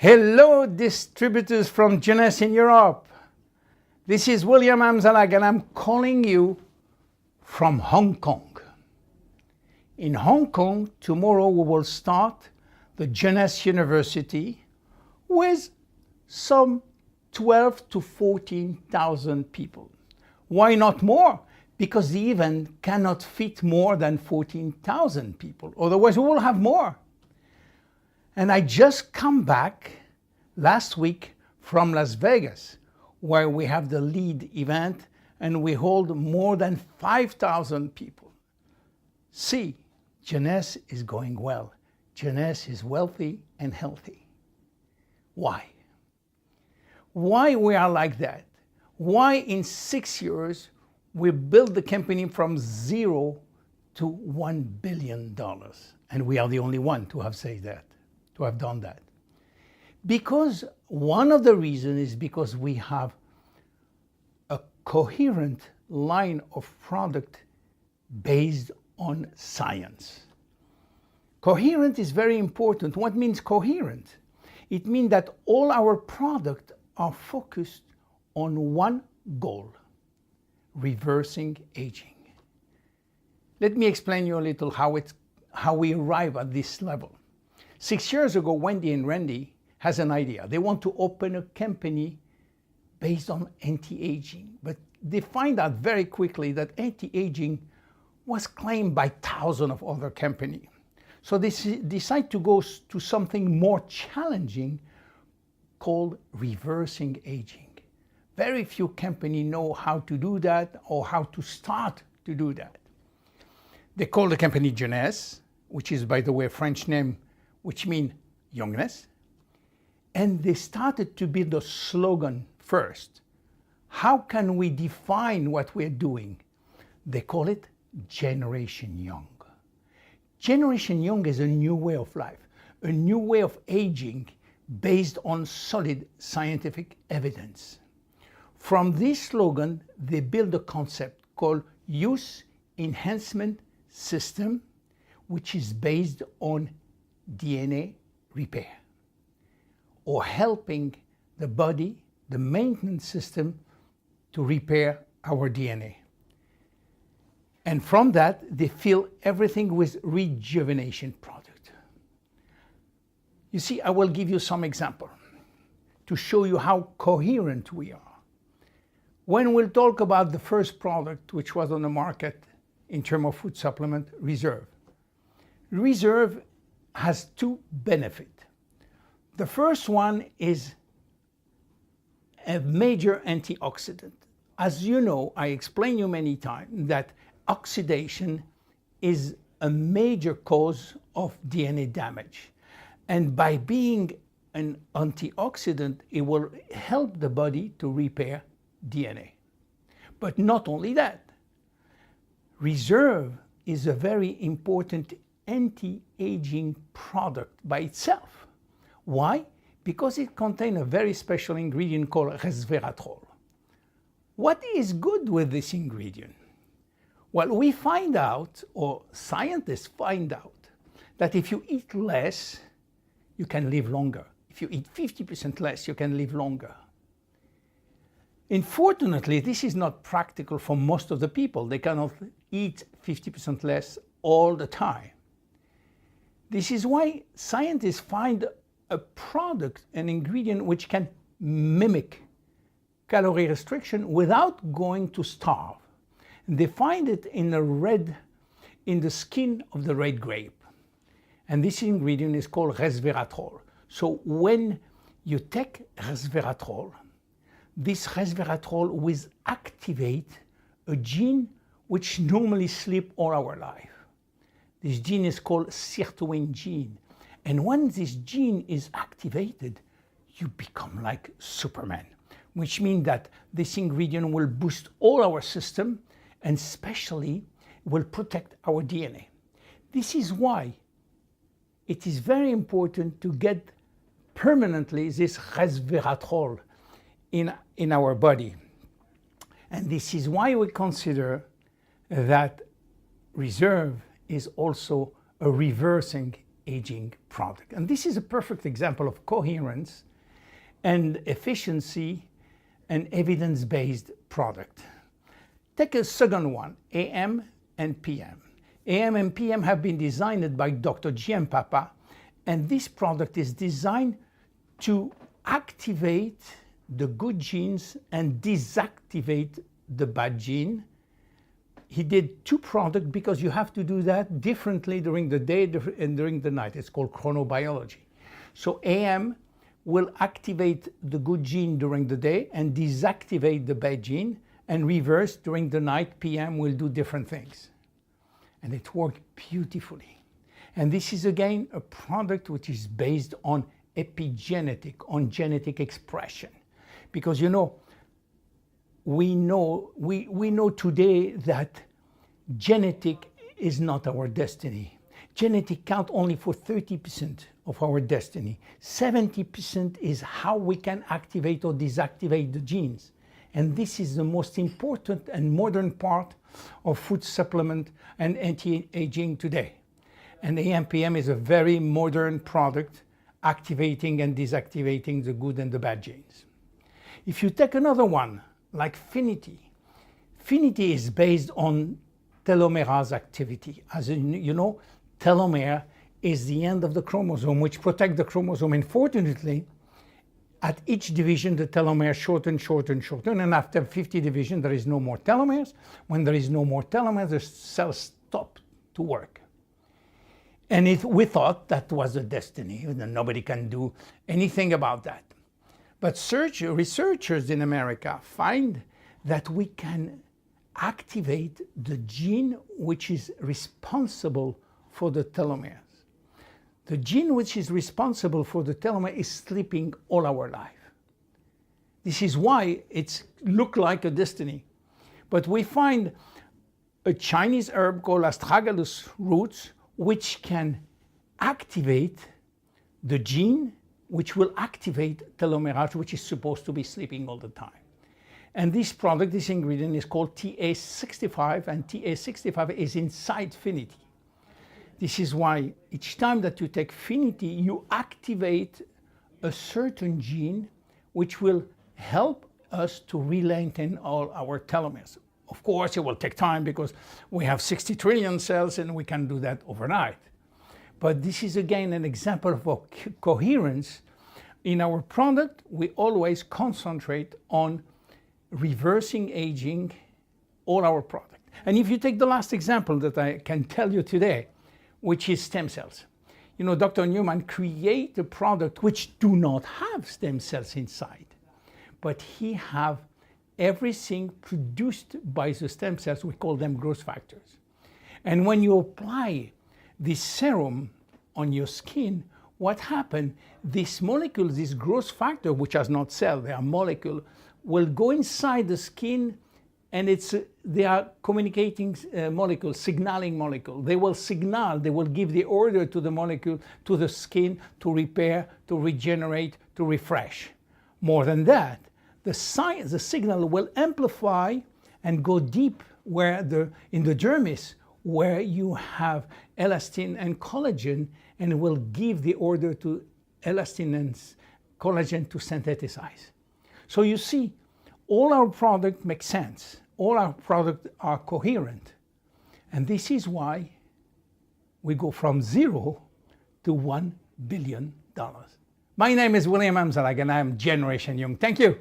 Hello, distributors from Jeunesse in Europe. This is William Amzallag, and I'm calling you from Hong Kong. In Hong Kong, tomorrow we will start the Jeunesse University with some 12 to 14,000 people. Why not more? Because the event cannot fit more than 14,000 people. Otherwise, we will have more. And I just come back last week from Las Vegas, where we have the lead event and we hold more than 5,000 people. See, Jeunesse is going well. Jeunesse is wealthy and healthy. Why? Why we are like that? Why in 6 years we built the company from 0 to $1 billion? And we are the only one to have said that, to have done that. Because one of the reasons is because we have a coherent line of product based on science. Coherent is very important. What means coherent? It means that all our products are focused on one goal: reversing aging. Let me explain you a little how we arrive at this level. 6 years ago, Wendy and Randy has an idea. They want to open a company based on anti-aging, but they find out very quickly that anti-aging was claimed by thousands of other companies. So they decide to go to something more challenging called reversing aging. Very few companies know how to do that or how to start to do that. They call the company Jeunesse, which is, by the way, a French name, which means youngness. And they started to build a slogan first. How can we define what we're doing? They call it Generation Young. Generation Young is a new way of life, a new way of aging based on solid scientific evidence. From this slogan, they build a concept called Youth Enhancement System, which is based on DNA repair, or helping the body, the maintenance system, to repair our DNA. And from that, they fill everything with rejuvenation product. You see, I will give you some example to show you how coherent we are. When we'll talk about the first product which was on the market in terms of food supplement, Reserve. Reserve has two benefits. The first one is a major antioxidant. As you know, I explained you many times that oxidation is a major cause of DNA damage. And by being an antioxidant, it will help the body to repair DNA. But not only that, Reserve is a very important anti-aging product by itself. Why? Because it contains a very special ingredient called resveratrol. What is good with this ingredient? Well, we find out, or scientists find out, that if you eat less, you can live longer. If you eat 50% less, you can live longer. Unfortunately, this is not practical for most of the people. They cannot eat 50% less all the time. This is why scientists find a product, an ingredient which can mimic calorie restriction without going to starve. They find it in the skin of the red grape. And this ingredient is called resveratrol. So when you take resveratrol, this resveratrol will activate a gene which normally sleeps all our life. This gene is called sirtuin gene. And when this gene is activated, you become like Superman, which means that this ingredient will boost all our system and especially will protect our DNA. This is why it is very important to get permanently this resveratrol in our body. And this is why we consider that Reserve is also a reversing anti-aging product. And this is a perfect example of coherence and efficiency and evidence-based product. Take a second one, AM and PM. AM and PM have been designed by Dr. Giampapa, and this product is designed to activate the good genes and deactivate the bad gene. He did two products because you have to do that differently during the day and during the night. It's called chronobiology. So AM will activate the good gene during the day and deactivate the bad gene, and reverse during the night. PM will do different things. And it worked beautifully. And this is again a product which is based on epigenetic, on genetic expression. Because we know today that genetic is not our destiny. Genetic count only for 30% of our destiny. 70% is how we can activate or deactivate the genes. And this is the most important and modern part of food supplement and anti-aging today. And AMPM is a very modern product activating and deactivating the good and the bad genes. If you take another one, like Finity, Finity is based on telomerase activity. As you know, telomere is the end of the chromosome which protects the chromosome. Unfortunately, at each division, the telomere shorten, and after 50 divisions, there is no more telomeres. When there is no more telomeres, the cells stop to work. And we thought that was the destiny, and nobody can do anything about that. But researchers in America find that we can activate the gene which is responsible for the telomeres. The gene which is responsible for the telomere is sleeping all our life. This is why it looks like a destiny. But we find a Chinese herb called astragalus roots which can activate the gene which will activate telomerase, which is supposed to be sleeping all the time. And this product, this ingredient is called TA65, and TA65 is inside Finity. This is why each time that you take Finity, you activate a certain gene which will help us to re-lengthen all our telomeres. Of course, it will take time because we have 60 trillion cells and we can do that overnight. But this is again an example of coherence. In our product, we always concentrate on reversing aging all our product. And if you take the last example that I can tell you today, which is stem cells. Dr. Newman created a product which do not have stem cells inside, but he have everything produced by the stem cells. We call them growth factors. And when you apply this serum on your skin, what happened? This molecule, this growth factor, which has not cell, they are molecule, will go inside the skin, and they are communicating molecules, signaling molecule. They will signal, they will give the order to the molecule, to the skin, to repair, to regenerate, to refresh. More than that, the signal will amplify and go deep in the dermis, where you have elastin and collagen, and it will give the order to elastin and collagen to synthesize. So you see, all our products make sense. All our products are coherent. And this is why we go from 0 to $1 billion. My name is William Amzallag, and I am Generation Young. Thank you.